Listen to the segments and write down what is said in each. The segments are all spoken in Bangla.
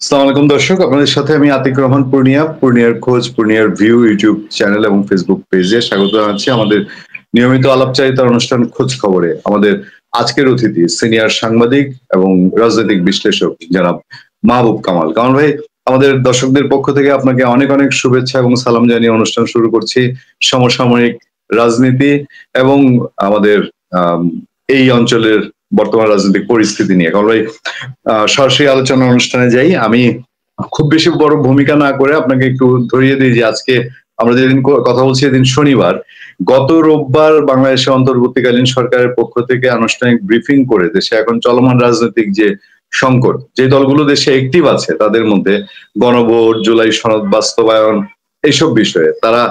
আসসালামু আলাইকুম দর্শক, আপনাদের সাথে আমি আতিক রহমান পূর্ণিয়া, পূর্ণিয়ার খোঁজ, পূর্ণিয়ার ভিউ ইউটিউব চ্যানেল এবং ফেসবুক পেজে স্বাগত জানাচ্ছি আমাদের নিয়মিত আলাপচারিতার অনুষ্ঠান খোঁজ খবরে। আমাদের আজকের অতিথি সিনিয়র সাংবাদিক এবং রাজনৈতিক বিশ্লেষক জনাব মাহবুব কামাল। কামাল ভাই, আমাদের দর্শকদের পক্ষ থেকে আপনাকে অনেক অনেক শুভেচ্ছা এবং সালাম জানিয়ে অনুষ্ঠান শুরু করছি। সমসাময়িক রাজনীতি এবং আমাদের আম, এই অঞ্চলের বর্তমান রাজনৈতিক পরিস্থিতি নিয়ে কামাল ভাই, সরাসরি আলোচনা অনুষ্ঠানে যাই। আমি খুব বেশি বড় ভূমিকা না করে আপনাকে একটু ধরিয়ে দিই যে আজকে আমরা যেদিন কথা বলছি এদিন শনিবার। গত রোববার বাংলাদেশে অন্তর্বর্তীকালীন সরকারের পক্ষ থেকে আনুষ্ঠানিক ব্রিফিং করে দেশে এখন চলমান রাজনৈতিক যে সংকট, যে দলগুলো দেশে অ্যাক্টিভ আছে তাদের মধ্যে গণভোট, জুলাই সনদ বাস্তবায়ন, এইসব বিষয়ে তারা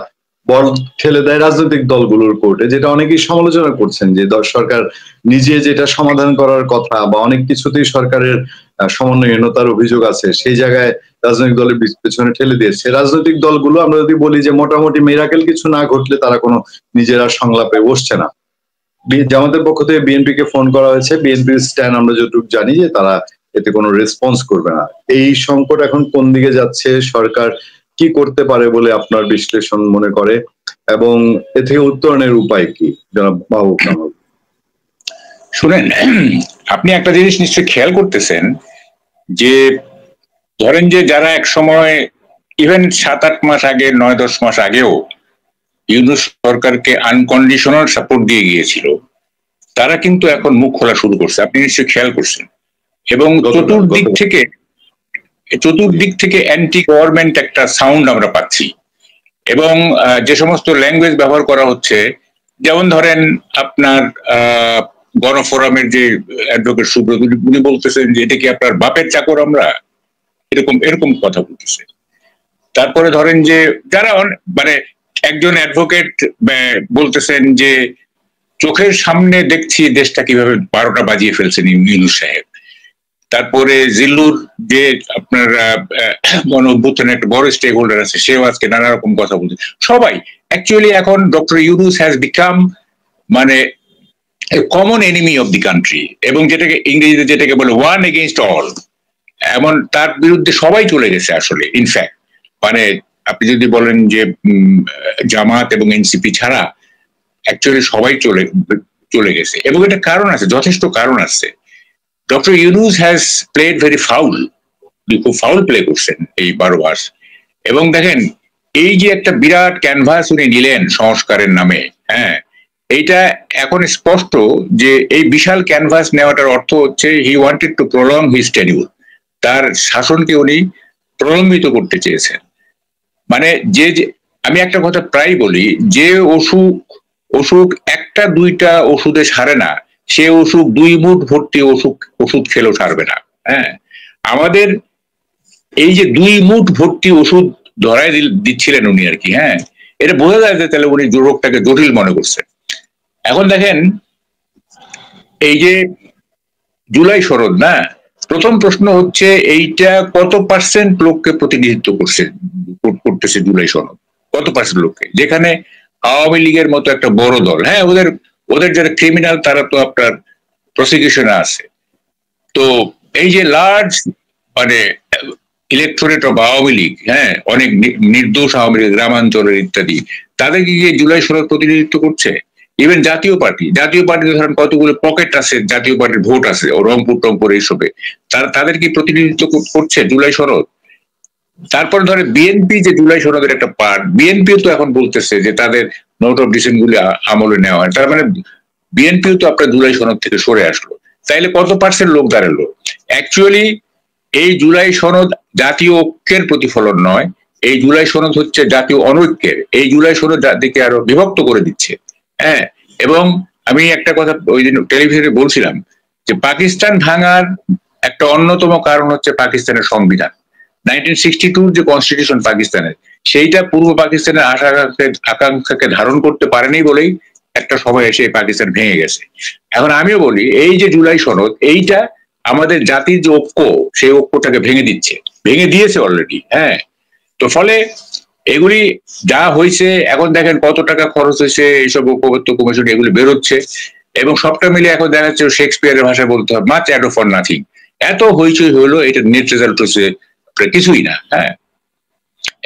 বল ঠেলে দেয় রাজনৈতিক দলগুলোর কোর্টে, যেটা অনেকেই সমালোচনা করছেন যে সরকার নিজে যেটা সমাধান করার কথা বা অনেক কিছুতেই সরকারের সমন্বয়হীনতার অভিযোগ আছে, সেই জায়গায় রাজনৈতিক দলের পেছনে ঠেলে দিয়েছে। রাজনৈতিক দলগুলো আমরা যদি বলি যে মোটামুটি মিরাকেল কিছু না ঘটলে তারা কোনো নিজেরা সংলাপে বসছে না। জামাতের পক্ষ থেকে বিএনপি কে ফোন করা হয়েছে, বিএনপির স্ট্যান্ড আমরা যতটুকু জানি যে তারা এতে কোনো রেসপন্স করবে না। এই সংকট এখন কোন দিকে যাচ্ছে, সরকার কি করতে পারে বলে আপনার বিশ্লেষণ মনে করে এবং এ থেকে উত্তরণের উপায় কি, জনাব মাহবুব কামাল? শুনেন, আপনি একটা জিনিস নিশ্চয়ই খেয়াল করতেছেন যে ধরেন যে যারা এক সময় ইভেন 7-8 মাস আগে, 9-10 মাস আগেও ইউনূস সরকারকে আনকন্ডিশনাল সাপোর্ট দিয়ে গিয়েছিল, তারা কিন্তু এখন মুখ খোলা শুরু করছে। আপনি নিশ্চয়ই খেয়াল করছেন। এবং চতুর্দিক থেকে অ্যান্টি গভর্নমেন্ট একটা সাউন্ড আমরা পাচ্ছি। এবং যে সমস্ত ল্যাঙ্গুয়েজ ব্যবহার করা হচ্ছে, যেমন ধরেন আপনার গণফোরামের যে অ্যাডভোকেট সুব্রত, উনি বলতেছেন যে এটা কি আপনার বাপের চাকর আমরা, এরকম এরকম কথা বলতেছে। তারপরে ধরেন যে যারা মানে একজন অ্যাডভোকেট বলতেছেন যে চোখের সামনে দেখছি দেশটা কিভাবে 12টা বাজিয়ে ফেলছেন ইউনূস সাহেব। তারপরে জিল্লুর যে আপনার গণ অভ্যুত্থানের একটা বড় স্টেক হোল্ডার আছে, সেও আজকে নানা রকম কথা বলছে। সবাই অ্যাকচুয়ালি এখন ডক্টর ইউনূস হ্যাজ বিকাম মানে common enemy of the country, এবং যেটাকে ইংরেজিতে যেটাকে বলে ওয়ান এগেইনস্ট অল, এমন তার বিরুদ্ধে সবাই চলে গেছে আসলে। ইনফ্যাক্ট মানে আপনি যদি বলেন যে জামাত এবং এনসিপি ছাড়া অ্যাকচুয়ালি সবাই চলে গেছে। এবং এটা কারণ আছে, যথেষ্ট কারণ আছে। Doctor Yunus has played very foul, খুব ফাউল প্লে করছেন এই 12 মাস। এবং দেখেন, এই যে একটা বিরাট ক্যানভাস উনি নিলেন সংস্কারের নামে, হ্যাঁ, এইটা এখন স্পষ্ট যে এই বিশাল ক্যানভাস নেওয়াটার অর্থ হচ্ছে he wanted to prolong his tenure. তার শাসনকে উনি প্রলম্বিত করতে চেয়েছেন। মানে যে আমি একটা কথা প্রায় বলি, যে অসুখ একটা দুইটা ওষুধে সারে না, সে অসুখ 2 মুঠ ভর্তি ওষুধ খেলেও সারবে না। হ্যাঁ, আমাদের এই যে 2 মুঠ ভর্তি ওষুধ ধরায় দিচ্ছিলেন উনি আর কি। হ্যাঁ, এটা বোঝা যায় যে তাহলে উনি রোগটাকে জটিল মনে করছেন। এখন দেখেন, এই যে জুলাই সনদ না, প্রথম প্রশ্ন হচ্ছে এইটা কত পার্সেন্ট লোককে প্রতিনিধিত্ব করতেছে জুলাই সনদ, কত পার্সেন্ট লোককে? যেখানে আওয়ামী লীগের মতো একটা বড় দল, হ্যাঁ, ওদের যারা ক্রিমিনাল তারা তো আপনার প্রসিকিউশনে আছে। তো এই যে লার্জ মানে ইলেকটোরেট অফ আওয়ামী লীগ, হ্যাঁ, অনেক নির্দোষ আওয়ামী লীগ, গ্রামাঞ্চলের ইত্যাদি, তাদেরকে গিয়ে জুলাই সনদ প্রতিনিধিত্ব করছে। ইভেন জাতীয় পার্টিতে ধরেন কতগুলো পকেট আছে, জাতীয় পার্টির ভোট আছে ও রংপুর টংপুর এইসবে, তাদের কি প্রতিনিধিত্ব করছে জুলাই সনদ? তারপর ধরে বিএনপি যে জুলাই সনদের একটা পার্ট, বিএনপিও তো এখন বলতেছে যে তাদের নোট অফ ডিসিশন গুলি আমলে নেওয়া হয়। তার মানে বিএনপিও তো আপনার জুলাই সনদ থেকে সরে আসলো। তাইলে কত পার্সেন্ট লোক দাঁড়ালো? অ্যাকচুয়ালি এই জুলাই সনদ জাতীয় ঐক্যের প্রতিফলন নয়, এই জুলাই সনদ হচ্ছে জাতীয় অনৈক্যের। এই জুলাই সনদ জাতিকে আরো বিভক্ত করে দিচ্ছে। হ্যাঁ, এবং আমি একটা কথা ওই দিন টেলিভিশনে বলছিলাম যে পাকিস্তান ভাঙার একটা অন্যতম কারণ হচ্ছে পাকিস্তানের সংবিধান। 1962 যে কনস্টিটিউশন পাকিস্তানের, সেইটা পূর্ব পাকিস্তানের আকাঙ্ক্ষাকে ধারণ করতে পারেনি বলেই একটা সময় এসে পাকিস্তান ভেঙে গেছে। এখন আমিও বলি, এই যে জুলাই সনদ, এইটা আমাদের জাতির যে ঐক্য, সেই ঐক্যটাকে ভেঙে দিয়েছে অলরেডি। হ্যাঁ, তো ফলে এগুলি যা হয়েছে, এখন দেখেন কত টাকা খরচ হয়েছে এইসব ঐক্যবদ্ধ কমিশন, এগুলি বেরোচ্ছে। এবং সবটা মিলে এখন দেখা যাচ্ছে শেক্সপিয়ারের ভাষায় বলতে হবে, মাচ অ্যাডো ফর নাথিং। এত হইচই হইলো, এটা নেট রেজাল্ট হচ্ছে কিছুই না। হ্যাঁ,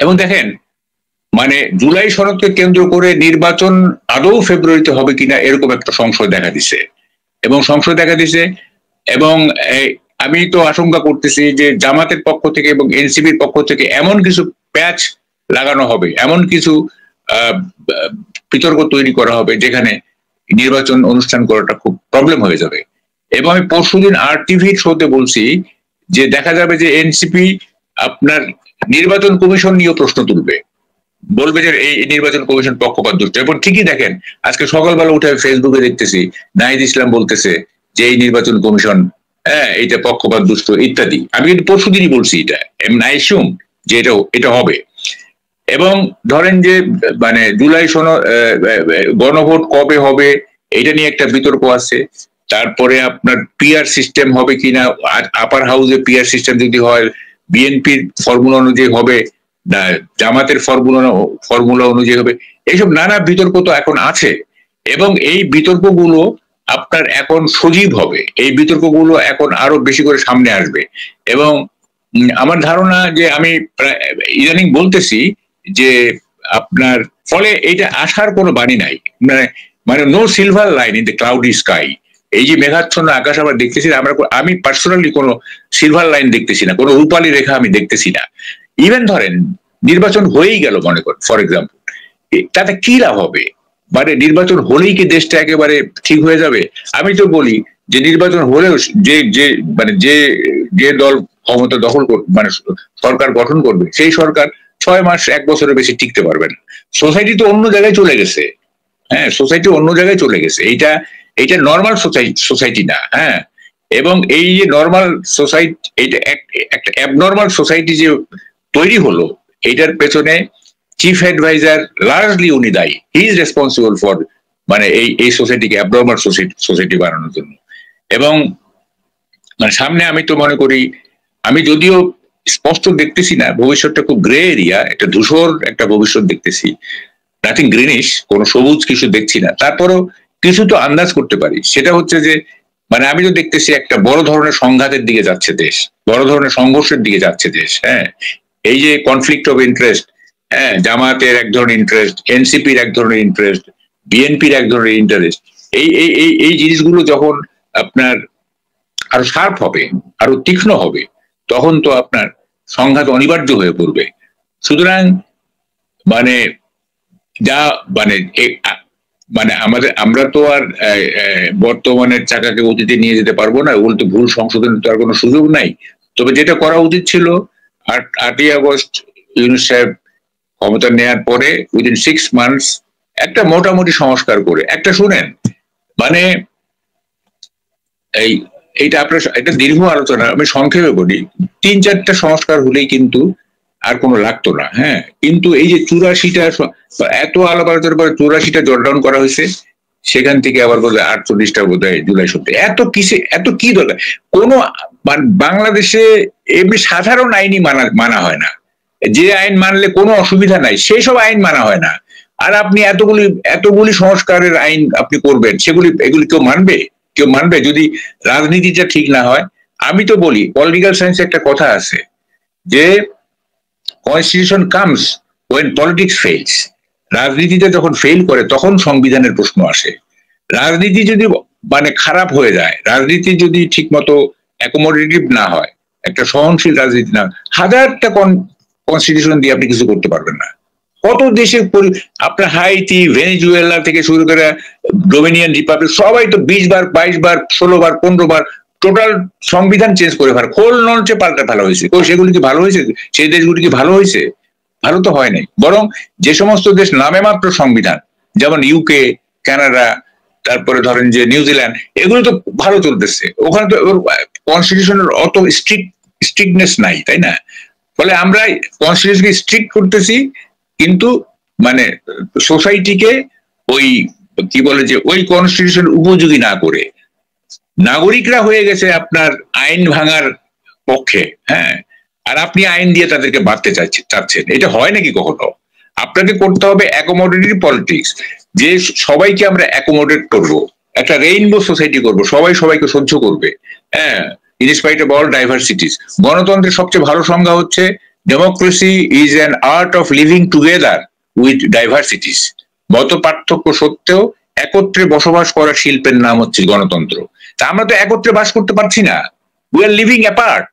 এবং দেখেন মানে জুলাই সনদকে কেন্দ্র করে নির্বাচন আদৌ ফেব্রুয়ারিতে হবে কিনা এরকম একটা সংশয় দেখা দিছে এবং আমি তো আশঙ্কা করতেছি যে জামাতের পক্ষ থেকে এবং এনসিপির পক্ষ থেকে এমন কিছু প্যাচ লাগানো হবে, এমন কিছু বিতর্ক তৈরি করা হবে যেখানে নির্বাচন অনুষ্ঠান করাটা খুব প্রবলেম হয়ে যাবে। এবং আমি পরশুদিন RTV শোতে বলছি যে দেখা যাবে যে এনসিপি আপনার নির্বাচন কমিশন নিয়ে প্রশ্ন তুলবে, বলবে যে এই নির্বাচন কমিশন পক্ষপাত দুষ্ট। এবং ঠিকই দেখেন আজকে সকালবেলা উঠে ফেসবুকে দেখতেছি নাহিদ ইসলাম বলতেছে যে এই নির্বাচন কমিশন এটা পক্ষপাত দুষ্ট ইত্যাদি। আমি কিন্তু পরশুদিনই বলছি এটা, আই অ্যাসিউম যে এটা হবে। এবং ধরেন যে মানে জুলাই গণভোট কবে হবে এটা নিয়ে একটা বিতর্ক আছে। তারপরে আপনার পিআর সিস্টেম হবে কিনা, আপার হাউসে পিআর সিস্টেম যদি হয় বিএনপির ফর্মুলা অনুযায়ী হবে না জামাতের ফর্মুলা অনুযায়ী হবে, এইসব নানা বিতর্ক তো এখন আছে। এবং এই বিতর্কগুলো আপনার এখন সজীব হবে, এই বিতর্কগুলো এখন আরো বেশি করে সামনে আসবে। এবং আমার ধারণা যে আমি ইদানিং বলতেছি যে আপনার ফলে এইটা আসার কোনো বাণী নাই, মানে no silver line in the cloudy sky. এই যে মেঘাচ্ছন্ন আকাশ আমরা দেখতেছি, আমি পার্সোনালি কোনো সিলভার লাইন দেখতেছি না, কোনো রূপালী রেখা আমি দেখতেছি না। ইভেন ধরেন নির্বাচন হয়েই গেল মনে করেন ফর এক্সাম্পল, তাতে কি লাভ হবে? মানে নির্বাচন হলেই কি দেশটা একেবারে ঠিক হয়ে যাবে? আমি তো বলি যে নির্বাচন হলেও যে দল ক্ষমতা দখল মানে সরকার গঠন করবে সেই সরকার 6 মাস 1 বছরের বেশি টিকতে পারবে না। সোসাইটি তো অন্য জায়গায় চলে গেছে। হ্যাঁ, সোসাইটি অন্য জায়গায় চলে গেছে, এইটা নর্মাল সোসাইটি না। হ্যাঁ, এবং এই যে নর্মাল সোসাইটি, এইটা একটা অ্যাবনর্মাল সোসাইটি যে তৈরি হলো, এইটার পেছনে চিফ অ্যাডভাইজার লার্জলি উনি দায়ী। হি ইজ রেসপন্সিবল ফর মানে এই সোসাইটিকে অ্যাবনর্মাল সোসাইটি বানানোর জন্য। এবং মানে সামনে আমি তো মনে করি, আমি যদিও স্পষ্ট দেখতেছি না, ভবিষ্যৎটা খুব গ্রে এরিয়া, একটা ধূসর একটা ভবিষ্যৎ দেখতেছি, নাথিং গ্রিনিশ, কোনো সবুজ কিছু দেখছি না। তারপরও কিছু তো আন্দাজ করতে পারি, সেটা হচ্ছে যে মানে আমি তো দেখতেছি একটা বড় ধরনের সংঘাতের দিকে যাচ্ছে দেশ, বড় ধরনের সংঘর্ষের দিকে যাচ্ছে দেশ। হ্যাঁ, এই যে কনফ্লিক্ট অফ ইন্টারেস্ট, হ্যাঁ, জামাতের এক ধরনের ইন্টারেস্ট, এনসিপির এক ধরনের ইন্টারেস্ট, বিএনপির এক ধরনের ইন্টারেস্ট, এই জিনিসগুলো যখন আপনার আরো শার্প হবে, আরো তীক্ষ্ণ হবে, তখন তো আপনার সংঘাত অনিবার্য হয়ে পড়বে। সুতরাং মানে যা মানে আমরা তো আর বর্তমানের চাকাকে অতীতে নিয়ে যেতে পারবো না, ওগুলো তো ভুল সংশোধনের তো আর কোনো সুযোগ নাই। তবে যেটা করা উচিত ছিল 8ই আগস্ট ইউনূস সাহেব ক্ষমতা নেয়ার পরে উইদিন 6 মান্থস একটা মোটামুটি সংস্কার করে একটা, শুনেন মানে এইটা আপনার একটা দীর্ঘ আলোচনা, আমি সংক্ষেপে বলি, 3-4টা সংস্কার হলেই কিন্তু আর কোনো লাগতো না। হ্যাঁ, কিন্তু এই যে 84টা এত আলাপ আলোচনার পরে 84টা জটডাউন করা হয়েছে, সেখান থেকে আবার বোধ হয় 48টা বোধ হয় জুলাই সপ্তাহে, এত কি দরকার? কোনো বাংলাদেশে এমনি সাধারণ আইনই মানা হয় না, যে আইন মানলে কোনো অসুবিধা নাই সেই সব আইন মানা হয় না। আর আপনি এতগুলি সংস্কারের আইন আপনি করবেন, এগুলি কেউ মানবে যদি রাজনীতিটা ঠিক না হয়? আমি তো বলি পলিটিক্যাল সায়েন্সে একটা কথা আছে যে constitution comes when politics fails. রাজনীতিতে যখন ফেইল করে তখন সংবিধানের প্রশ্ন আসে। রাজনীতি যদি মানে খারাপ হয়ে যায়, রাজনীতি যদি ঠিক মতো অ্যাকোমোডেটিভ না হয়, একটা সহনশীল রাজনীতি না, হাজারটা কনস্টিটিউশন দিয়ে আপনি কিছু করতে পারবেন না। কত দেশের আপনার হাইতি, ভেনেজুয়েলা থেকে শুরু করে ডোমিনিয়ন রিপাবলিক, সবাই তো 20 বার 22 বার 16 বার 15 বার টোটাল সংবিধান চেঞ্জ করে ফেলা, খোল নলচে পাল্টে ফেলা হয়েছে। তো সেগুলি কি ভালো হয়েছে? সেই দেশগুলি কি ভালো হয়েছে? ভালো তো হয় নাই। বরং যে সমস্ত দেশ নামে মাত্র সংবিধান, যেমন ইউকে, কানাডা, তারপরে ধরেন যে নিউজিল্যান্ড, এগুলো তো ভালো চলতেছে, ওখানে তো কনস্টিটিউশনের অত স্ট্রিক্টনেস নাই, তাই না? ফলে আমরা কনস্টিটিউশনকে স্ট্রিক্ট করতেছি, কিন্তু মানে সোসাইটিকে ওই কি বলে যে ওই কনস্টিটিউশন উপযোগী না করে নাগরিকরা হয়ে গেছে আপনার আইন ভাঙার পক্ষে। হ্যাঁ, আর আপনি আইন দিয়ে তাদেরকে বাঁধতে চাচ্ছেন। এটা হয় নাকি কখনো? আপনাকে করতে হবে অ্যাকোমোডেটিভ পলিটিক্স, যে সবাইকে আমরা অ্যাকোমোডেট করব, একটা রেইনবো সোসাইটি করব, সবাই সবাইকে সহ্য করবে। হ্যাঁ, ইন স্পাইট অফ অল ডাইভার্সিটিস। গণতন্ত্রের সবচেয়ে ভালো সংজ্ঞা হচ্ছে democracy is an art of living together with ডাইভার্সিটিস। মত পার্থক্য সত্ত্বেও একত্রে বসবাস করার শিল্পের নাম হচ্ছে গণতন্ত্র। তা আমরা তো একত্রে বাস করতে পারছি না, উই আর লিভিং অ্যাপার্ট।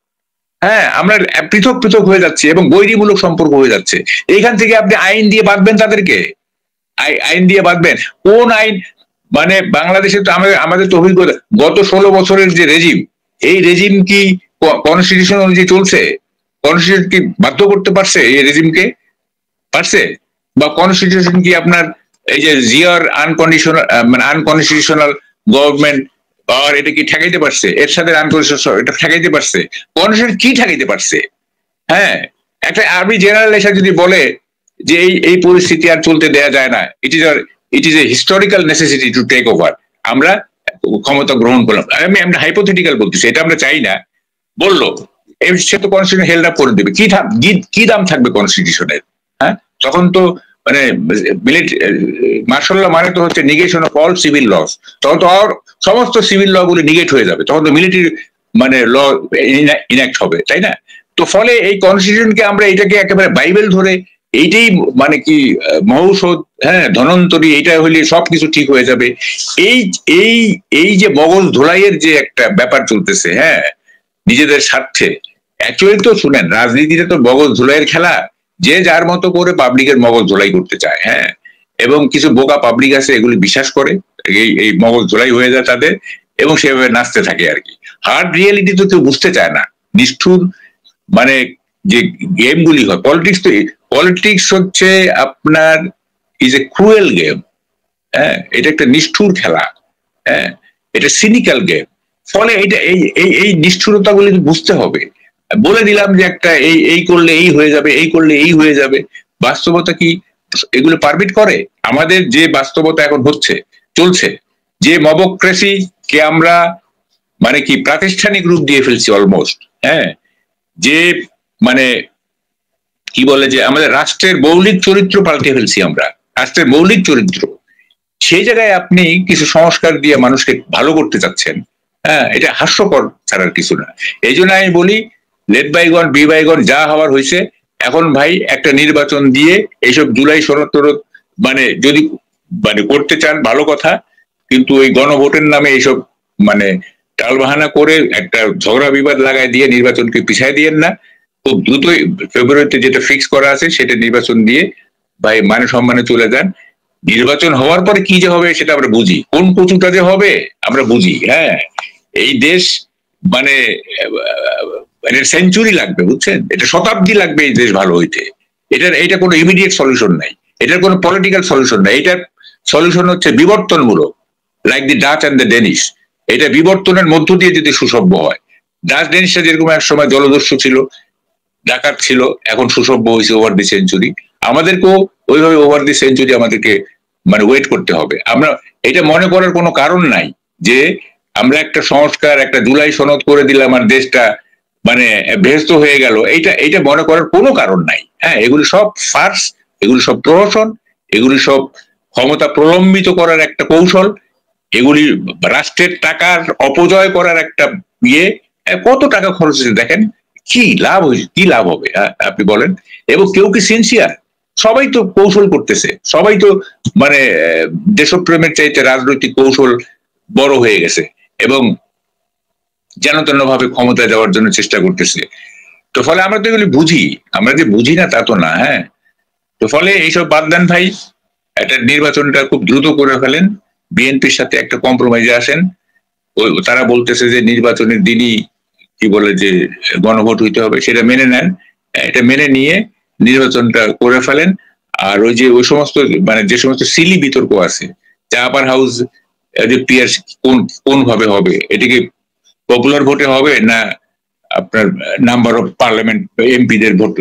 হ্যাঁ, আমরা পৃথক পৃথক হয়ে যাচ্ছি এবং বৈরীমূলক সম্পর্ক হয়ে যাচ্ছে। এইখান থেকে আপনি আইন দিয়ে বাঁধবেন তাদেরকে, আইন দিয়ে বাঁধবেন কোন আইন? মানে বাংলাদেশে তো আমাদের তো অভিজ্ঞতা, গত 16 বছরের যে রেজিম, এই রেজিম কি কনস্টিটিউশন অনুযায়ী চলছে? কনস্টিটিউশন কি বাধ্য করতে পারছে এই রেজিমকে? পারছে? বা কনস্টিটিউশন কি আপনার এই যে জিয়ার আনকনস্টিটিউশনাল গভর্নমেন্ট আর এটা কি ঠেকাইতে পারছে? এর সাথে আনকনস্টিটিউশনাল এটা ঠেকাইতে পারছে? কনস্টিটিউশন কি ঠেকাইতে পারছে? হ্যাঁ, একটা আর্মি জেনারেল এসে যদি বলে যে এই পরিস্থিতি আর চলতে দেয়া যায় না, it is a historical necessity to take over, আমরা ক্ষমতা গ্রহণ করলাম, আমি হাইপোথেটিক্যাল বলতেছি, এটা আমরা চাই না, বললো, সে তো কনস্টিটিউশন হেল্ড আপ করে দেবে। কি দাম থাকবে কনস্টিটিউশনের? হ্যাঁ, তখন তো মানে মার্শাল ল মানে তো হচ্ছে negation of all civil laws. তখন তো সমস্ত সিভিল ল গুলি নিগেট হয়ে যাবে, তখন তো মিলিটারি মানে ল ইনঅ্যাক্ট হবে, তাই না? তো ফলে এই কনস্টিটিউশনকে আমরা এটাকে একেবারে বাইবেল ধরে এইটাই মানে কি মহৌষধ, হ্যাঁ ধনন্তরী, এইটা হইলে সবকিছু ঠিক হয়ে যাবে, এই এই এই যে মগজ ধোলাইয়ের যে একটা ব্যাপার চলতেছে, হ্যাঁ নিজেদের স্বার্থে। অ্যাকচুয়ালি তো শুনেন, রাজনীতিতে তো মগজ ধোলাইয়ের খেলা, যে যার মতো করে পাবলিকের মগজ ধোলাই করতে চায়, হ্যাঁ, এবং কিছু বোকা পাবলিক আছে এগুলি বিশ্বাস করে, এই মগজ ধোলাই হয়ে যায় তাদের, এবং সেভাবে নাচতে থাকে আর কি। হার্ড রিয়েলিটি তো কেউ বুঝতে চায় না, নিষ্ঠুর মানে যে গেমগুলি হয়। পলিটিক্স হচ্ছে আপনার ইজ এ ক্রুয়েল গেম, হ্যাঁ, এটা একটা নিষ্ঠুর খেলা, হ্যাঁ, এটা সিনিক্যাল গেম। ফলে এইটা এই নিষ্ঠুরতাগুলি বুঝতে হবে। বলে দিলাম যে একটা এই করলে এই হয়ে যাবে, এই করলে এই হয়ে যাবে, বাস্তবতা কি এগুলো পারমিট করে? আমাদের যে বাস্তবতা এখন হচ্ছে চলছে, যে মবক্রেসি কে আমরা মানে কি প্রাতিষ্ঠানিক রূপ দিয়ে ফেলছি অলমোস্ট, হ্যাঁ, যে মানে কি বলে যে আমাদের রাষ্ট্রের মৌলিক চরিত্র পাল্টে ফেলছি আমরা, রাষ্ট্রের মৌলিক চরিত্র। সেই জায়গায় আপনি কিছু সংস্কার দিয়ে মানুষকে ভালো করতে চাচ্ছেন, হ্যাঁ, এটা হাস্যকর ছাড়ার কিছু না। এই জন্য আমি বলি, লেট বাইগন বি বাইগন, যা হওয়ার হয়েছে। এখন ভাই একটা নির্বাচন দিয়ে এইসব জুলাই সনদ টনদ মানে যদি মানে করতে চান ভালো কথা, কিন্তু ওই গণভোটের নামে এইসব মানে টালবাহানা করে একটা ঝগড়া বিবাদ লাগাই দিয়ে নির্বাচনকে পিছাই দিয়েন না। খুব দ্রুতই ফেব্রুয়ারিতে যেটা ফিক্স করা আছে সেটা নির্বাচন দিয়ে ভাই মানে সম্মানে চলে যান। নির্বাচন হওয়ার পরে কি যে হবে সেটা আমরা বুঝি, কোন কচুটা যে হবে আমরা বুঝি। হ্যাঁ, এই দেশ মানে সেঞ্চুরি লাগবে, বুঝছেন, এটা শতাব্দী লাগবে এই দেশ ভালো হইতে। এটা কোনো ইমিডিয়েট সলিউশন নাই, এটার কোনো পলিটিক্যাল সলিউশন নাই। এটার সলিউশন হচ্ছে বিবর্তনমূলক, like the Dutch and the Danish. এটা বিবর্তনের মধ্য দিয়ে যদি সুসভ্য হয়। ডাচ ডেনিশটা যেরকম এক সময় জলদস্যু ছিল, ডাকাত ছিল, এখন সুসভ্য হয়েছে ওভার দি সেঞ্চুরি। আমাদেরকেও ওইভাবে ওভার দি সেঞ্চুরি আমাদেরকে মানে ওয়েট করতে হবে। আমরা এটা মনে করার কোনো কারণ নাই যে আমরা একটা সংস্কার, একটা জুলাই সনদ করে দিলাম আর দেশটা মানে ব্যস্ত হয়ে গেল, এইটা মনে করার কোনো কারণ নাই। হ্যাঁ, এগুলি সব ফার্স, এগুলি সব প্রহসন, এগুলি সব ক্ষমতা প্রলম্বিত করার একটা কৌশল, এগুলি রাষ্ট্রের টাকার অপচয় করার একটা ইয়ে। কত টাকা খরচ হয়েছে দেখেন, কি লাভ হয়েছে, কি লাভ হবে আপনি বলেন? এবং কেউ কি সিনসিয়ার? সবাই তো কৌশল করতেছে, সবাই তো মানে দেশপ্রেমের চাইতে রাজনৈতিক কৌশল বড় হয়ে গেছে এবং যেন তেন ভাবে ক্ষমতায় যাওয়ার জন্য চেষ্টা করতেছে। তো ফলে আমরা তো এগুলি বুঝি, আমরা যে বুঝি না তা তো না। হ্যাঁ, তো ফলে এইসব বাদ দেন ভাই, একটা নির্বাচনটা খুব দ্রুত করে ফেলেন, বিএনপির সাথে একটা কম্প্রোমাইজে আসেন। তারা বলতেছে যে নির্বাচনের দিনই কি বলে যে গণভোট হইতে হবে, সেটা মেনে নেন, এটা মেনে নিয়ে নির্বাচনটা করে ফেলেন। আর ওই সমস্ত মানে যে সমস্ত সিলি বিতর্ক আছে, যে আপার হাউস যে পিয়ার কোন ভাবে হবে, এটিকে পপুলার ভোটে হবে না আপনার নাম্বার অফ পার্লামেন্ট এমপিদের ভোট